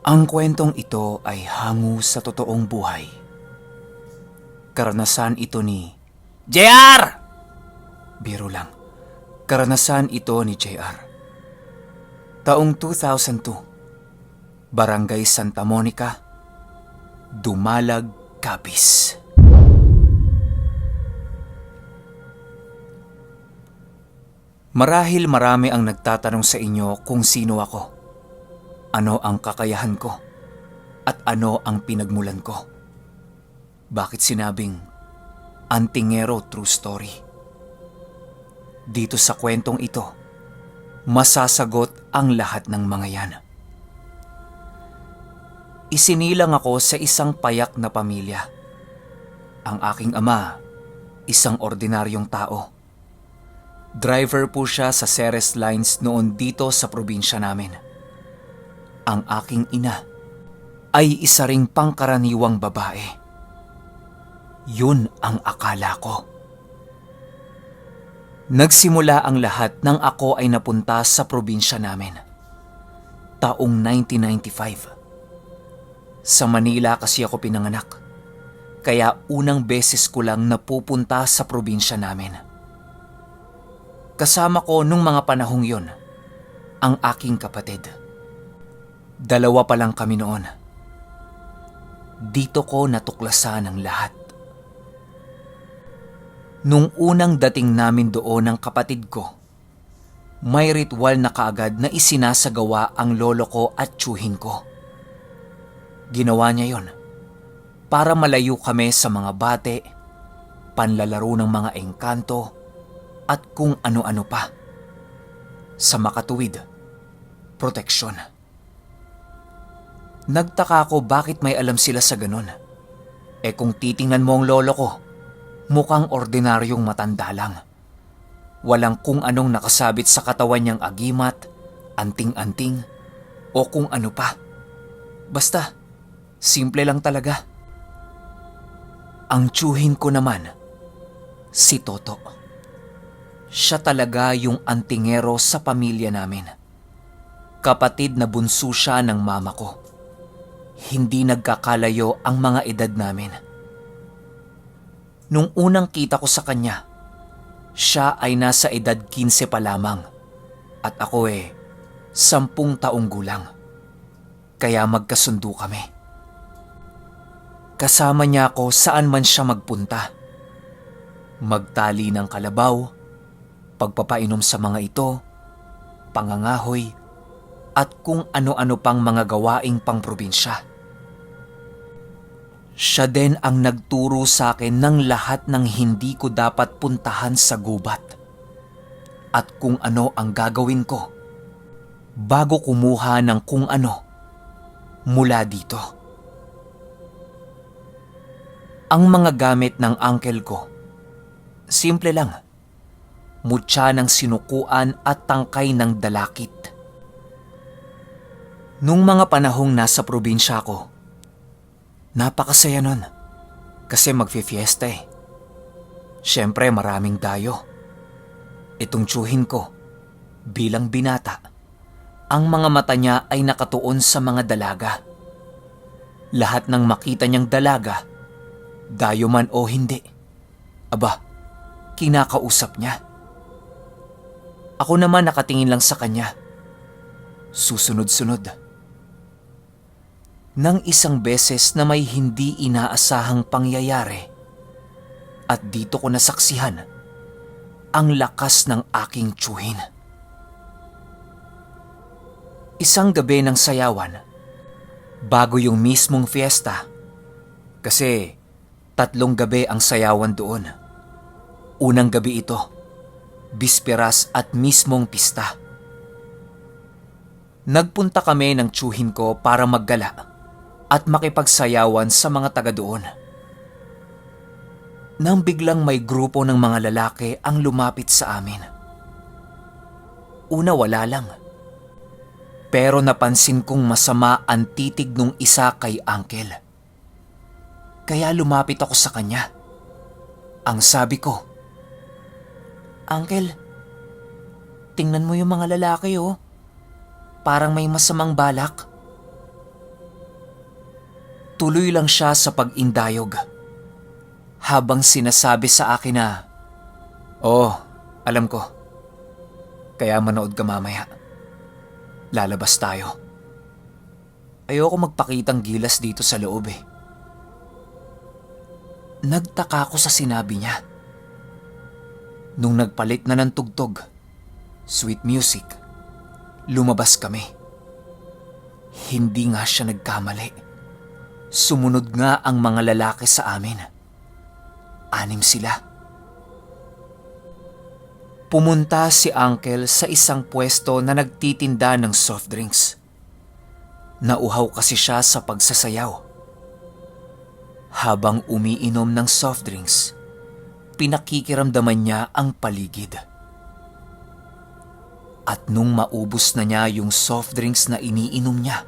Ang kwentong ito ay hango sa totoong buhay. Karanasan ito ni JR! Biro lang. Karanasan ito ni JR. Taong 2002, Barangay Santa Monica, Dumalag, Capiz. Marahil marami ang nagtatanong sa inyo kung sino ako, ano ang kakayahan ko, at ano ang pinagmulan ko. Bakit sinabing Antingero True Story? Dito sa kwentong ito, masasagot ang lahat ng mga yan. Isinilang ako sa isang payak na pamilya. Ang aking ama, isang ordinaryong tao. Driver po siya sa Ceres Lines noon dito sa probinsya namin. Ang aking ina ay isa ring pangkaraniwang babae. Yun ang akala ko. Nagsimula ang lahat nang ako ay napunta sa probinsya namin. Taong 1995. Sa Manila kasi ako pinanganak. Kaya unang beses ko lang napupunta sa probinsya namin. Kasama ko nung mga panahong yon ang aking kapatid. Dalawa pa lang kami noon. Dito ko natuklasan ang lahat. Nung unang dating namin doon ng kapatid ko, may ritual na kaagad na isinasagawa ang lolo ko at tiyuhin ko. Ginawa niya yon para malayo kami sa mga bate, panlalaro ng mga engkanto, at kung ano-ano pa. Sa makatuwid, proteksyon. Nagtaka ko bakit may alam sila sa ganun. Kung titingnan mo ang lolo ko, mukhang ordinaryong matanda lang. Walang kung anong nakasabit sa katawan niyang agimat, anting-anting, o kung ano pa. Basta, simple lang talaga. Ang tiyuhin ko naman, si Toto. Siya talaga yung antingero sa pamilya namin. Kapatid na bunso siya ng mama ko. Hindi nagkakalayo ang mga edad namin. Nung unang kita ko sa kanya, siya ay nasa edad 15 pa lamang at ako 10 taong gulang. Kaya magkasundo kami. Kasama niya ako saan man siya magpunta. Magtali ng kalabaw, pagpapainom sa mga ito, pangangahoy, at kung ano-ano pang mga gawaing pangprobinsya. Siya din ang nagturo sa akin ng lahat ng hindi ko dapat puntahan sa gubat at kung ano ang gagawin ko bago kumuha ng kung ano mula dito. Ang mga gamit ng uncle ko, simple lang. Mutya ng sinukuan at tangkay ng dalakit. Nung mga panahong nasa probinsya ko, napakasaya nun kasi magfi-fiesta . Siyempre maraming dayo. Itong tiyuhin ko, bilang binata, ang mga mata niya ay nakatuon sa mga dalaga. Lahat ng makita niyang dalaga, dayo man o hindi, aba, kinakausap niya. Ako naman nakatingin lang sa kanya. Susunod-sunod. Nang isang beses na may hindi inaasahang pangyayari at dito ko nasaksihan ang lakas ng aking tiyuhin. Isang gabi ng sayawan, bago yung mismong fiesta, kasi 3 gabi ang sayawan doon. Unang gabi ito, bisperas at mismong pista. Nagpunta kami ng tiyuhin ko para maggala at makipagsayawan sa mga taga doon. Nang biglang may grupo ng mga lalaki ang lumapit sa amin. Una wala lang. Pero napansin kong masama ang titig nung isa kay uncle. Kaya lumapit ako sa kanya. Ang sabi ko, "Uncle, tingnan mo yung mga lalaki Parang may masamang balak." Tuloy lang siya sa pag-indayog. Habang sinasabi sa akin na, "Oo, alam ko. Kaya manood ka mamaya. Lalabas tayo." Ayoko magpakitang gilas dito sa loob eh. Nagtaka ko sa sinabi niya. Nung nagpalit na ng tugtog, sweet music, lumabas kami. Hindi nga siya nagkamali. Sumunod nga ang mga lalaki sa amin. 6 sila. Pumunta si Uncle sa isang pwesto na nagtitinda ng soft drinks. Nauhaw kasi siya sa pagsasayaw. Habang umiinom ng soft drinks, pinakikiramdaman niya ang paligid. At nung maubos na niya yung soft drinks na iniinom niya,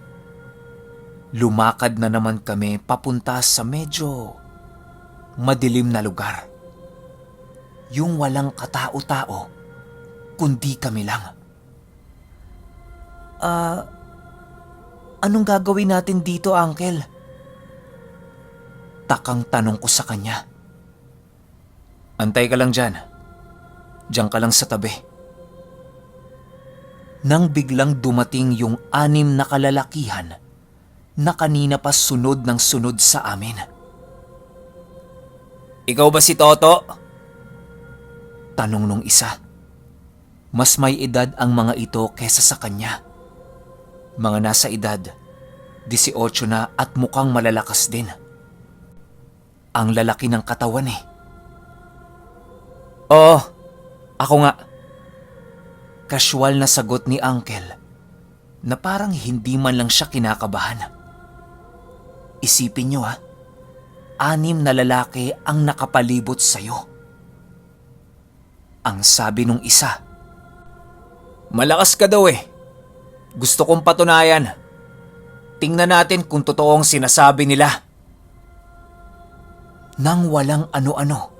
lumakad na naman kami papunta sa medyo madilim na lugar. Yung walang katao-tao, kundi kami lang. Anong gagawin natin dito, Uncle? Takang tanong ko sa kanya. Antay ka lang dyan. Diyan ka lang sa tabi. Nang biglang dumating yung 6 na kalalakihan na kanina pa sunod ng sunod sa amin. Ikaw ba si Toto? Tanong nung isa. Mas may edad ang mga ito kesa sa kanya. Mga nasa edad, 18 na at mukhang malalakas din. Ang lalaki ng katawan eh. Oo, ako nga. Casual na sagot ni Uncle na parang hindi man lang siya kinakabahan. Isipin niyo 6 na lalaki ang nakapalibot sa'yo. Ang sabi nung isa, "Malakas ka daw eh. Gusto kong patunayan. Tingnan natin kung totoong sinasabi nila." Nang walang ano-ano,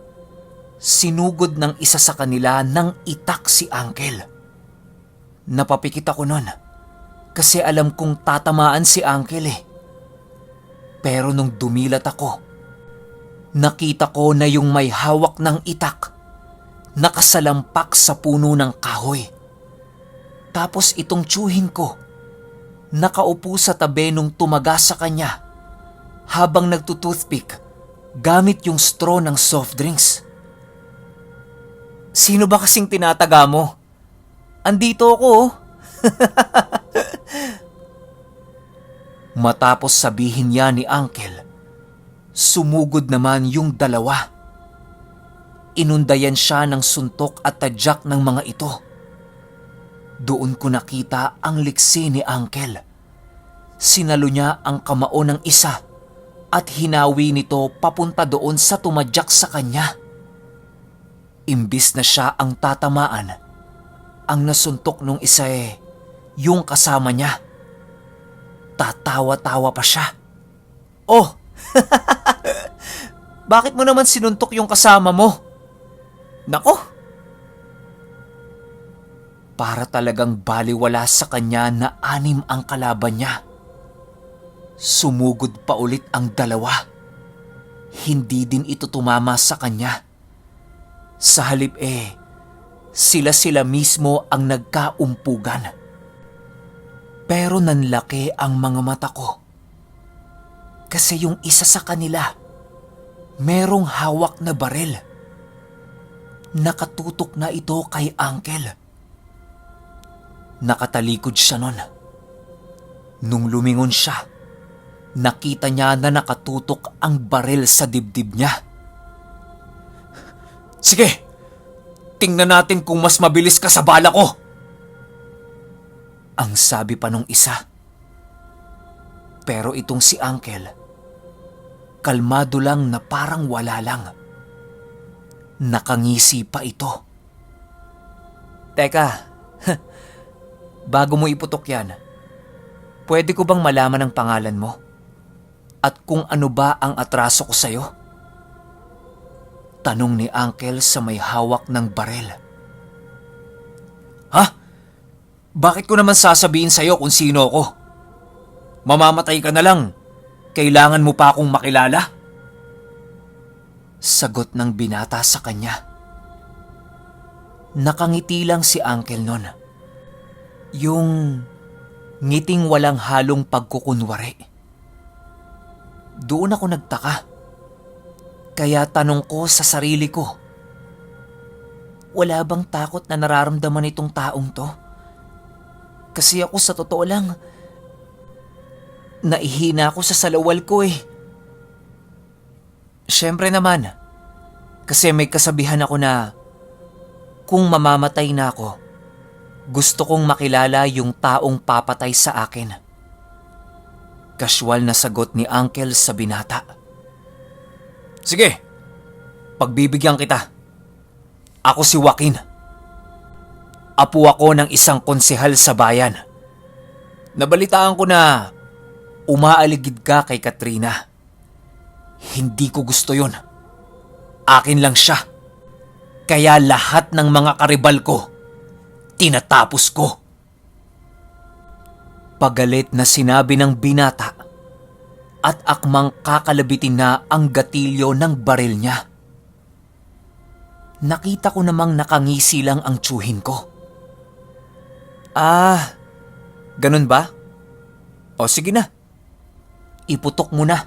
sinugod ng isa sa kanila ng itak si Uncle. Napapikit ako nun kasi alam kong tatamaan si Uncle eh. Pero nung dumilat ako, nakita ko na yung may hawak ng itak nakasalampak sa puno ng kahoy. Tapos itong tiyuhin ko, nakaupo sa tabi nung tumaga sa kanya habang nagtutoothpick gamit yung straw ng soft drinks. Sino ba kasing tinataga mo? Andito ako oh. Matapos sabihin niya ni Uncle, sumugod naman yung dalawa. Inundayan siya ng suntok at tadyak ng mga ito. Doon ko nakita ang liksi ni Uncle. Sinalo niya ang kamao ng isa at hinawi nito papunta doon sa tumadyak sa kanya. Imbis na siya ang tatamaan, ang nasuntok nung isa yung kasama niya. Tatawa-tawa pa siya. "Oh, bakit mo naman sinuntok yung kasama mo?" Nako! Para talagang baliwala sa kanya na 6 ang kalaban niya. Sumugod pa ulit ang dalawa. Hindi din ito tumama sa kanya. Sa halip sila mismo ang nagkaumpugan. Pero nanlaki ang mga mata ko. Kasi yung isa sa kanila, merong hawak na baril. Nakatutok na ito kay Uncle. Nakatalikod siya nun. Nung lumingon siya, nakita niya na nakatutok ang baril sa dibdib niya. "Sige, tingnan natin kung mas mabilis ka sa bala ko," ang sabi pa nung isa. Pero itong si Uncle, kalmado lang na parang wala lang. Nakangisi pa ito. "Teka, bago mo iputok yan, pwede ko bang malaman ang pangalan mo? At kung ano ba ang atraso ko sa'yo?" Tanong ni Uncle sa may hawak ng baril. "Ha? Bakit ko naman sasabihin sa'yo kung sino ako? Mamamatay ka na lang. Kailangan mo pa akong makilala? Sagot ng binata sa kanya. Nakangiti lang si Uncle nun. Yung ngiting walang halong pagkukunwari. Doon ako nagtaka. Kaya tanong ko sa sarili ko, wala bang takot na nararamdaman itong taong to? Kasi ako sa totoo lang, naihina ako sa salawal ko eh. Siyempre naman, kasi may kasabihan ako na kung mamamatay na ako, gusto kong makilala yung taong papatay sa akin. Casual na sagot ni Uncle sa binata. Sige, pagbibigyan kita. Ako si Joaquin. Apo ako ng isang konsehal sa bayan. Nabalitaan ko na umaaligid ka kay Katrina. Hindi ko gusto yun. Akin lang siya. Kaya lahat ng mga karibal ko, tinatapos ko. Pagalit na sinabi ng binata at akmang kakalabitin na ang gatilyo ng baril niya. Nakita ko namang nakangisi lang ang tsuhin ko. Ganun ba? O sige na. Iputok mo na.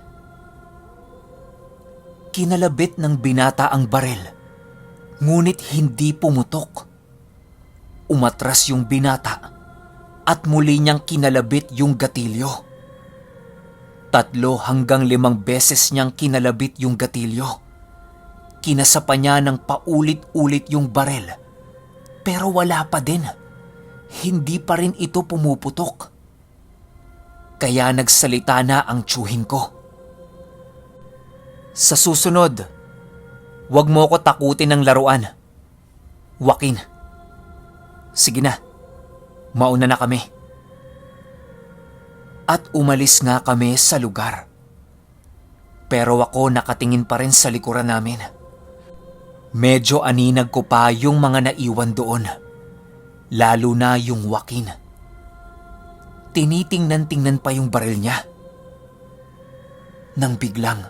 Kinalabit ng binata ang baril, ngunit hindi pumutok. Umatras yung binata at muli niyang kinalabit yung gatilyo. 3 hanggang 5 beses niyang kinalabit yung gatilyo. Kinasapa niya ng paulit-ulit yung baril, pero wala pa din. Hindi pa rin ito pumuputok. Kaya nagsalita na ang tsuhin ko. Sa susunod, wag mo ko takutin ng laruan. Joaquin. Sige na, mauna na kami. At umalis nga kami sa lugar. Pero ako nakatingin pa rin sa likuran namin. Medyo aninag ko pa yung mga naiwan doon. Lalo na yung Joaquin. Tinitingnan-tingnan pa yung baril niya. Nang biglang,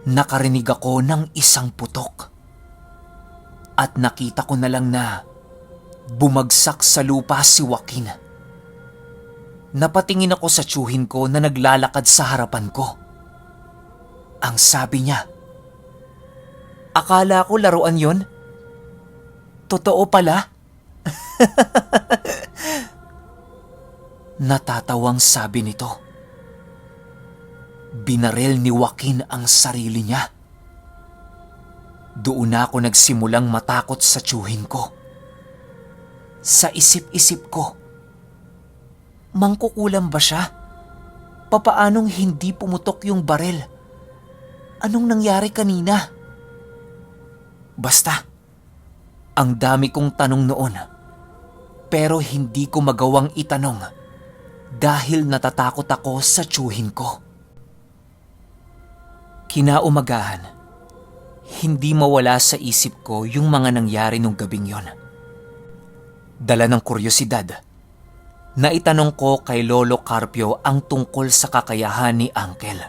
nakarinig ako ng isang putok. At nakita ko na lang na bumagsak sa lupa si Joaquin. Napatingin ako sa tsuhin ko na naglalakad sa harapan ko. Ang sabi niya, akala ko laruan yon. Totoo pala. Natatawang sabi nito. Binaril ni Joaquin ang sarili niya. Doon na ako nagsimulang matakot sa tsuhin ko. Sa isip-isip ko, mangkukulam ba siya? Papaanong hindi pumutok yung baril? Anong nangyari kanina? Basta, ang dami kong tanong noon, pero hindi ko magawang itanong dahil natatakot ako sa tsuhin ko. Kinaumagahan, hindi mawala sa isip ko yung mga nangyari nung gabing yon. Dala ng kuryosidad, naitanong ko kay Lolo Carpio ang tungkol sa kakayahan ni Uncle.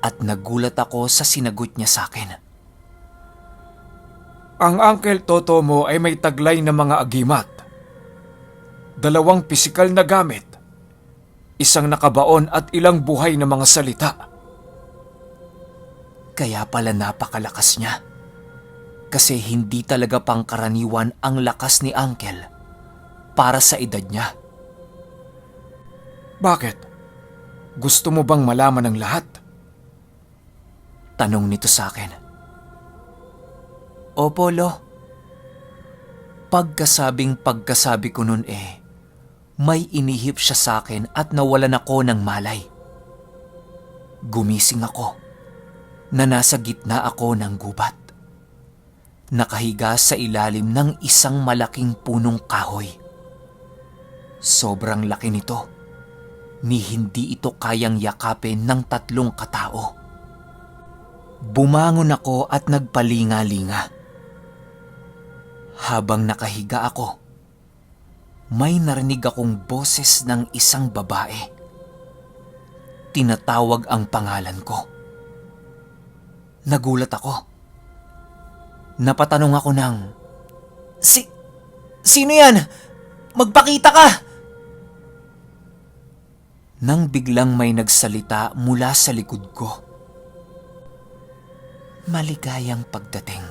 At nagulat ako sa sinagot niya sa akin. Ang Uncle Toto mo ay may taglay na mga agimat. 2 pisikal na gamit, 1 nakabaon at ilang buhay na mga salita. Kaya pala napakalakas niya. Kasi hindi talaga pangkaraniwan ang lakas ni Uncle para sa edad niya. Bakit? Gusto mo bang malaman ang lahat? Tanong nito sa akin. Opo, Lo. Pagkasabi ko nun may inihip siya sa akin at nawalan ako ng malay. Gumising ako na nasa gitna ako ng gubat. Nakahiga sa ilalim ng isang malaking punong kahoy. Sobrang laki nito, ni hindi ito kayang yakapin ng 3 katao. Bumangon ako at nagpalinga-linga. Habang nakahiga ako, may narinig akong boses ng isang babae. tinatawag ang pangalan ko. Nagulat ako. Napatanong ako ng, Sino yan? Magpakita ka! Nang biglang may nagsalita mula sa likod ko. Maligayang pagdating.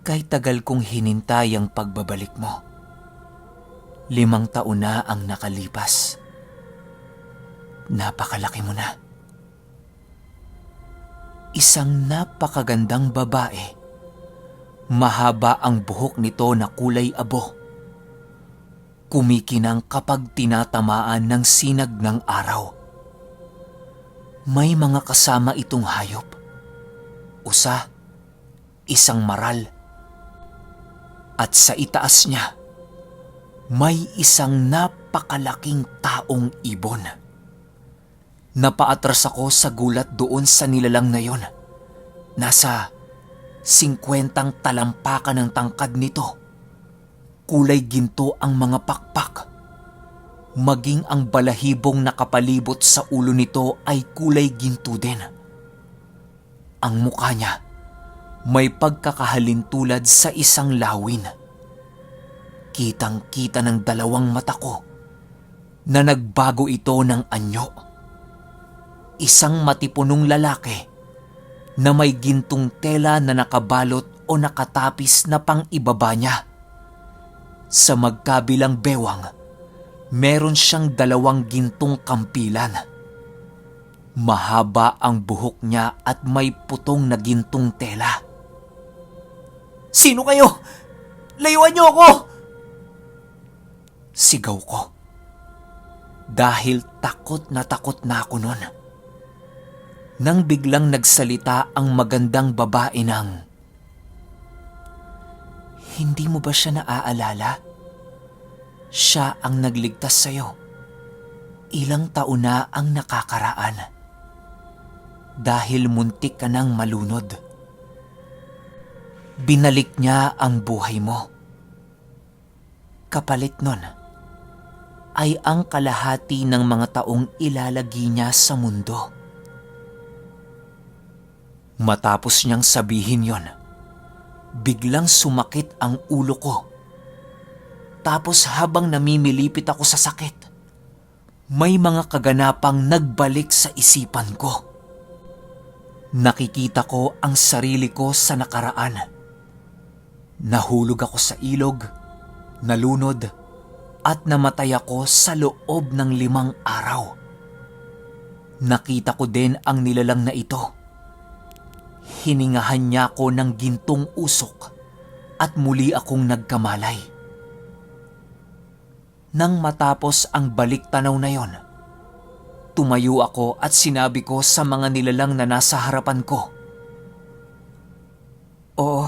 Kay tagal kong hinintay ang pagbabalik mo. 5 taon na ang nakalipas. Napakalaki mo na. Isang napakagandang babae. Mahaba ang buhok nito na kulay abo. Kumikinang kapag tinatamaan ng sinag ng araw. May mga kasama itong hayop. Isang maral. At sa itaas niya, may isang napakalaking taong ibon. Napaatras ako sa gulat doon sa nilalang na yon. Nasa 50 talampakan ng tangkad nito. Kulay ginto ang mga pakpak. Maging ang balahibong nakapalibot sa ulo nito ay kulay ginto din. Ang mukha niya may pagkakahalintulad sa isang lawin. Kitang-kita ng 2 mata ko na nagbago ito ng anyo. Isang matipunong lalaki na may gintong tela na nakabalot o nakatapis na pang-ibaba niya. Sa magkabilang bewang, meron siyang 2 gintong kampilan. Mahaba ang buhok niya at may putong na gintong tela. Sino kayo? Layuan niyo ako! Sigaw ko. Dahil takot na ako nun. Nang biglang nagsalita ang magandang babae ng, hindi mo ba siya naaalala? Siya ang nagligtas sa'yo. Ilang taon na ang nakakaraan. Dahil muntik ka nang malunod. Binalik niya ang buhay mo. Kapalit nun ay ang kalahati ng mga taong ilalagi niya sa mundo. Matapos niyang sabihin yon, biglang sumakit ang ulo ko. Tapos habang namimilipit ako sa sakit, may mga kaganapang nagbalik sa isipan ko. Nakikita ko ang sarili ko sa nakaraan. Nahulog ako sa ilog, nalunod, at namatay ako sa loob ng 5 araw. Nakita ko din ang nilalang na ito. Hiningahan niya ako ng gintong usok at muli akong nagkamalay. Nang matapos ang balik-tanaw na yon, tumayo ako at sinabi ko sa mga nilalang na nasa harapan ko, Oo,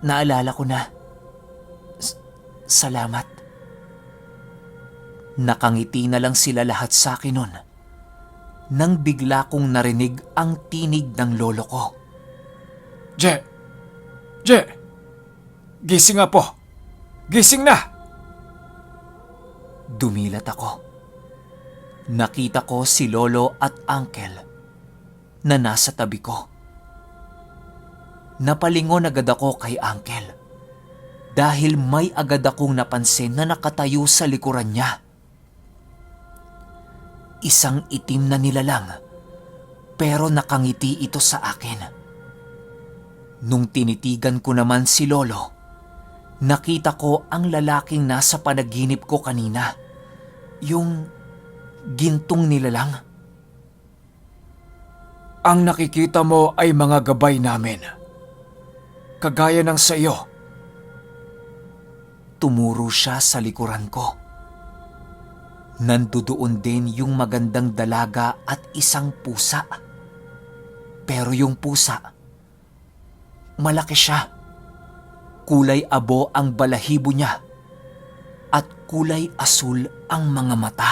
naalala ko na. Salamat. Nakangiti na lang sila lahat sa akin nun. Nang bigla kong narinig ang tinig ng lolo ko. Je! Gising nga po! Gising na! Dumilat ako. Nakita ko si lolo at uncle na nasa tabi ko. Napalingon agad ako kay uncle dahil may agad akong napansin na nakatayo sa likuran niya. Isang itim na nilalang, pero nakangiti ito sa akin. Nung tinitigan ko naman si lolo, nakita ko ang lalaking nasa panaginip ko kanina. Yung gintong nilalang. Ang nakikita mo ay mga gabay namin. Kagaya ng sa iyo. Tumuro siya sa likuran ko. Nandoon din yung magandang dalaga at isang pusa. Pero yung pusa, malaki siya. Kulay abo ang balahibo niya at kulay asul ang mga mata.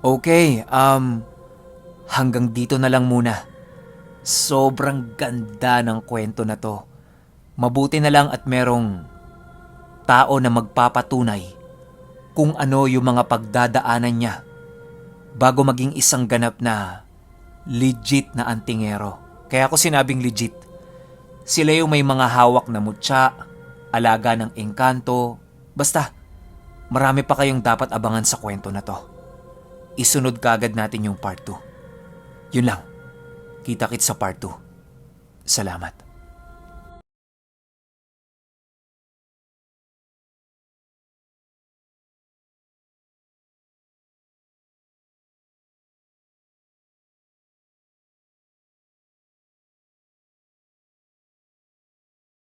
Okay, hanggang dito na lang muna. Sobrang ganda ng kwento na to. Mabuti na lang at merong tao na magpapatunay kung ano yung mga pagdadaanan niya bago maging isang ganap na legit na antingero. Kaya ako sinabing legit. Sila yung may mga hawak na mutya, alaga ng engkanto. Basta, marami pa kayong dapat abangan sa kwento na to. Isunod kagad natin yung part 2. Yun lang. Kita-kits sa part 2. Salamat.